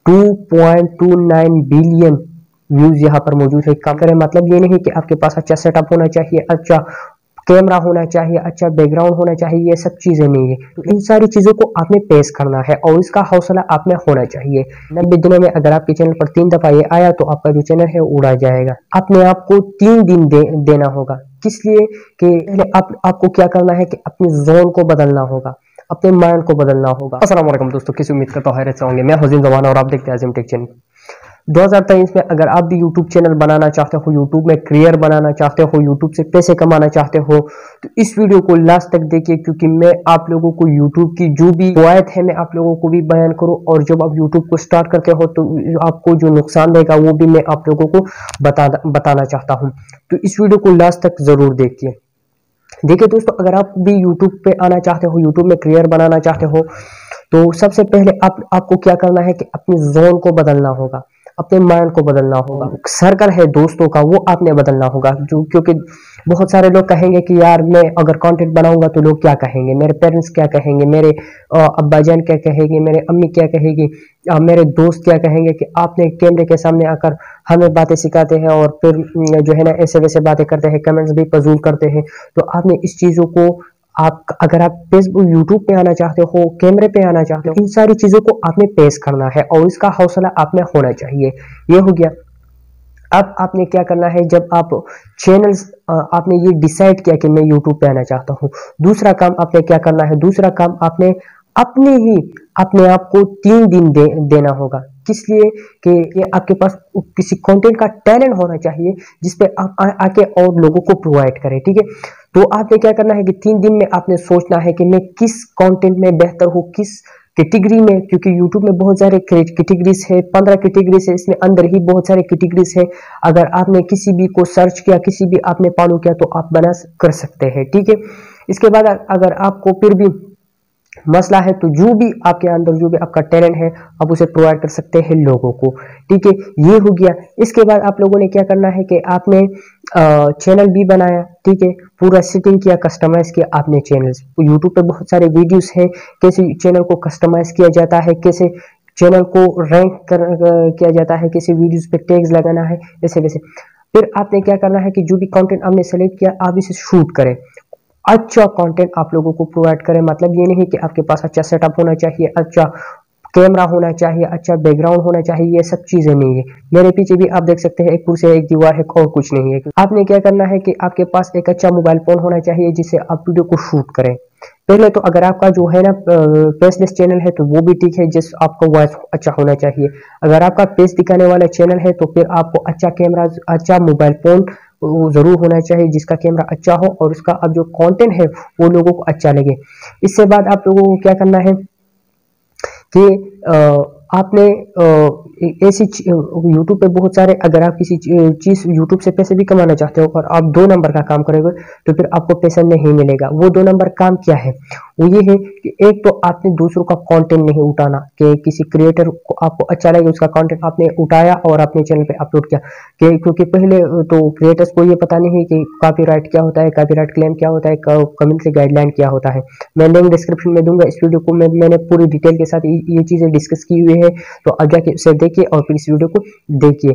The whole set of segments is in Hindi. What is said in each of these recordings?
2.29 बिलियन व्यूज यहाँ पर मौजूद है। काम करें मतलब ये नहीं कि आपके पास अच्छा सेटअप होना चाहिए, अच्छा कैमरा होना चाहिए, अच्छा बैकग्राउंड होना चाहिए, ये सब चीजें नहीं है। तो इन सारी चीजों को आपने पेश करना है और इसका हौसला आप में होना चाहिए। 90 दिनों में अगर आपके चैनल पर 3 दफा ये आया तो आपका जो चैनल है उड़ा जाएगा। अपने आप को 3 दिन देना होगा। किस लिए कि पहले आपको क्या करना है कि अपनी जोन को बदलना होगा, अपने माइंड को बदलना होगा। अस्सलाम वालेकुम दोस्तों, किसी उम्मीद करता हूं खैरियत से होंगे। मैं हज़ीम जमान और आप देखते हैं अज़ीम टेक चैनल। 2023 में अगर आप भी यूट्यूब चैनल बनाना चाहते हो, यूट्यूब में करियर बनाना चाहते हो, यूट्यूब से पैसे कमाना चाहते हो, तो इस वीडियो को लास्ट तक देखिए, क्योंकि मैं आप लोगों को यूट्यूब की जो भी कवायद है मैं आप लोगों को भी बयान करूं, और जब आप यूट्यूब को स्टार्ट करते हो तो आपको जो नुकसान देगा वो भी मैं आप लोगों को बताना चाहता हूँ। तो इस वीडियो को लास्ट तक जरूर देखिए। देखिए दोस्तों, अगर आप भी यूट्यूब पे आना चाहते हो, यूट्यूब में करियर बनाना चाहते हो, तो सबसे पहले आपको क्या करना है कि अपनी जोन को बदलना होगा, अपने माइंड को बदलना होगा। सर्कल है दोस्तों का वो आपने बदलना होगा। जो क्योंकि बहुत सारे लोग कहेंगे कि यार मैं अगर कंटेंट बनाऊंगा तो लोग क्या कहेंगे, मेरे पेरेंट्स क्या कहेंगे, मेरे अब्बा जान क्या कहेंगे, मेरे अम्मी क्या कहेगी, मेरे दोस्त क्या कहेंगे कि आपने कैमरे के सामने आकर हमें बातें सिखाते हैं और फिर जो है ना ऐसे वैसे बातें करते हैं, कमेंट्स भी फजूल करते हैं। तो आपने इस चीजों को अगर आप फेसबुक यूट्यूब पे आना चाहते हो, कैमरे पे आना चाहते हो, इन सारी चीजों को आपने पेश करना है और इसका हौसला आप में होना चाहिए। ये हो गया। अब आपने क्या करना है, जब आप चैनल्स आपने ये डिसाइड किया कि मैं यूट्यूब पे आना चाहता हूँ, दूसरा काम आपने क्या करना है, दूसरा काम आपने अपने आप को 3 दिन देना होगा। किस लिए कि आपके पास किसी कंटेंट का टैलेंट होना चाहिए जिसपे आप आके और लोगों को प्रोवाइड करें। ठीक है, तो आपने क्या करना है कि 3 दिन में आपने सोचना है कि मैं किस कंटेंट में बेहतर हूँ, किस कैटेगरी में, क्योंकि यूट्यूब में बहुत सारे कैटेगरीज है, 15 कैटेगरीज है, इसमें अंदर ही बहुत सारे कैटेगरीज है। अगर आपने किसी भी को सर्च किया, किसी भी आपने फॉलो किया तो आप बना कर सकते हैं। ठीक है, इसके बाद अगर आपको फिर भी मसला है तो जो भी आपके अंदर जो भी आपका टैलेंट है आप उसे प्रोवाइड कर सकते हैं लोगों को। ठीक है, ये हो गया। इसके बाद आप लोगों ने क्या करना है कि आपने चैनल भी बनाया। ठीक है, पूरा सेटिंग किया, कस्टमाइज किया आपने चैनल्स। यूट्यूब पे बहुत सारे वीडियोस हैं कैसे चैनल को कस्टमाइज किया जाता है, कैसे चैनल को रैंक किया जाता है, कैसे वीडियोस पे टैग्स लगाना है, ऐसे वैसे। फिर आपने क्या करना है कि जो भी कंटेंट आपने सेलेक्ट किया आप इसे शूट करें, अच्छा कंटेंट आप लोगों को प्रोवाइड करें। मतलब ये नहीं कि आपके पास अच्छा सेटअप होना चाहिए, अच्छा कैमरा होना चाहिए, अच्छा बैकग्राउंड होना चाहिए, ये सब चीजें नहीं है। मेरे पीछे भी आप देख सकते हैं एक कुर्सी है, एक दीवार है और कुछ नहीं है। आपने क्या करना है कि आपके पास एक अच्छा मोबाइल फोन होना चाहिए जिससे आप वीडियो को शूट करें। पहले तो अगर आपका जो है ना फेसलेस चैनल है तो वो भी ठीक है, जिस आपका वॉइस अच्छा होना चाहिए। अगर आपका फेस दिखाने वाला चैनल है तो फिर आपको अच्छा कैमरा, अच्छा मोबाइल फोन जरूर होना चाहिए जिसका कैमरा अच्छा हो और उसका अब जो कंटेंट है वो लोगों को अच्छा लगे। इससे बाद आप लोगों को क्या करना है कि आपने ऐसी यूट्यूब पे बहुत सारे, अगर आप किसी चीज यूट्यूब से पैसे भी कमाना चाहते हो और आप 2 नंबर का काम करोगे तो फिर आपको पैसा नहीं मिलेगा। वो 2 नंबर काम क्या है, वो ये है कि एक तो आपने दूसरों का कंटेंट नहीं उठाना, कि किसी क्रिएटर को आपको अच्छा लगे उसका कंटेंट आपने उठाया और अपने चैनल पे अपलोड किया। क्योंकि पहले तो क्रिएटर्स को ये पता नहीं है कि कॉपीराइट क्या होता है, कॉपीराइट क्लेम क्या होता है, कम्युनिटी गाइडलाइन क्या होता है। मैं लिंक डिस्क्रिप्शन में दूंगा। इस वीडियो को मैंने पूरी डिटेल के साथ ये चीजें डिस्कस की हुई है, तो अब जाके उसे देखिए और फिर इस वीडियो को देखिए।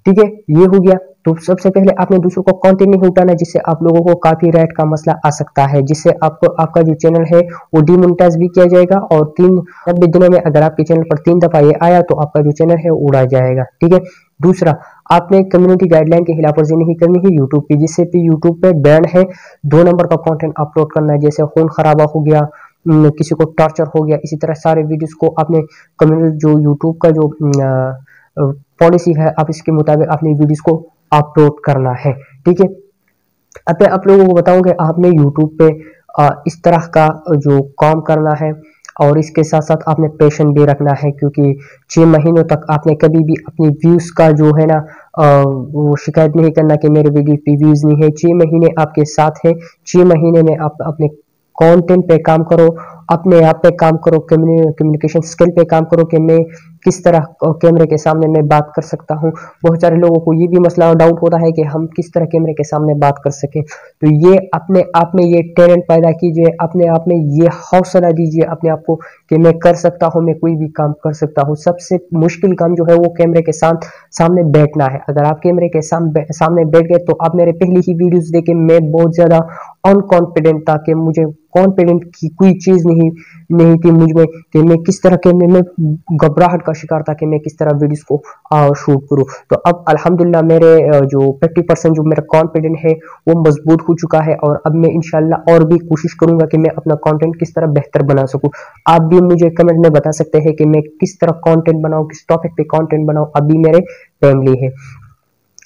ठीक है, ये हो गया। तो सबसे पहले आपने दूसरों को कंटेंट नहीं उठाना जिससे आप लोगों को कॉपीराइट का मसला आ सकता है, जिससे आपको आपका जो चैनल है वो डिमोनेटाइज भी किया जाएगा और 90 दिनों में अगर आपके चैनल पर 3 दफा ये आया तो आपका जो चैनल है उड़ा जाएगा। ठीक है, दूसरा आपने कम्युनिटी गाइडलाइन की खिलाफवर्जी नहीं करनी है यूट्यूब की, जिससे भी यूट्यूब पे बैन है 2 नंबर का कंटेंट अपलोड करना है, जैसे खून खराबा हो गया, किसी को टॉर्चर हो गया, इसी तरह सारे वीडियोस को आपने कम्युनिटी जो यूट्यूब का जो पॉलिसी है आप इसके मुताबिक अपनी वीडियोस को अपलोड करना है। ठीक है, अब मैं आप लोगों को बताऊंगा आपने यूट्यूब पे इस तरह का जो काम करना है और इसके साथ साथ आपने पैशन भी रखना है, क्योंकि 6 महीनों तक आपने कभी भी अपनी व्यूज का जो है ना वो शिकायत नहीं करना कि मेरे वीडियो पे व्यूज नहीं है। 6 महीने आपके साथ है, 6 महीने में आप अपने कंटेंट पे काम करो, अपने आप पे काम करो, कम्युनिकेशन स्किल पे काम करो कि मैं किस तरह कैमरे के सामने मैं बात कर सकता हूँ। बहुत सारे लोगों को ये भी मसला डाउट होता है कि हम किस तरह कैमरे के सामने बात कर सकें। तो ये अपने आप में ये टैलेंट पैदा कीजिए, अपने आप में ये हौसला दीजिए अपने आप को कि मैं कर सकता हूँ, मैं कोई भी काम कर सकता हूँ। सबसे मुश्किल काम जो है वो कैमरे के सामने बैठना है। अगर आप कैमरे के सामने बैठ गए तो आप मेरे पहली ही वीडियोस देखे, मैं बहुत ज्यादा अनकॉन्फिडेंट था कि मुझे कॉन्फिडेंट की कोई चीज नहीं थी मुझ में कि मैं किस तरह के मैं घबराहट का शिकार था कि मैं किस तरह वीडियोस को शूट करूं। तो अब अल्हम्दुलिल्लाह मेरे जो 50% जो मेरा कॉन्फिडेंट है वो मजबूत हो चुका है, और अब मैं इंशाल्लाह और भी कोशिश करूंगा कि मैं अपना कंटेंट किस तरह बेहतर बना सकूं। आप भी मुझे कमेंट में बता सकते हैं कि मैं किस तरह कंटेंट बनाऊं, किस टॉपिक पे कंटेंट बनाऊं। अभी मेरे फैमिली है,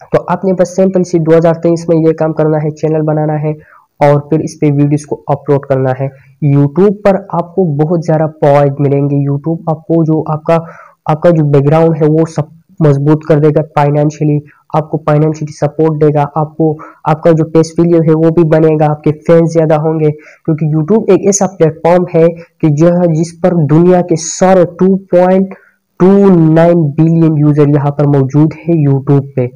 तो आपने बस सिंपल सी 2023 में ये काम करना है, चैनल बनाना है और फिर इस पे वीडियोस को अपलोड करना है। यूट्यूब पर आपको बहुत ज़्यादा पॉइंट मिलेंगे। यूट्यूब आपको जो आपका जो बैकग्राउंड है वो सब मजबूत कर देगा फाइनेंशियली, आपको फाइनेंशियली सपोर्ट देगा, आपको आपका जो पेज वैल्यू है वो भी बनेगा, आपके फैंस ज़्यादा होंगे। क्योंकि यूट्यूब एक ऐसा प्लेटफॉर्म है कि जिस पर दुनिया के सारे 2.29 बिलियन यूजर यहाँ पर मौजूद है। यूट्यूब पे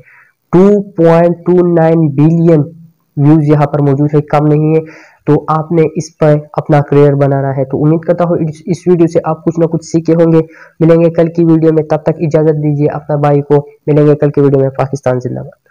2.29 बिलियन व्यूज यहाँ पर मौजूद है, कम नहीं है। तो आपने इस पर अपना करियर बनाना है। तो उम्मीद करता हूँ इस वीडियो से आप कुछ ना कुछ सीखे होंगे। मिलेंगे कल की वीडियो में, तब तक इजाजत दीजिए अपना भाई को। मिलेंगे कल की वीडियो में। पाकिस्तान जिंदाबाद।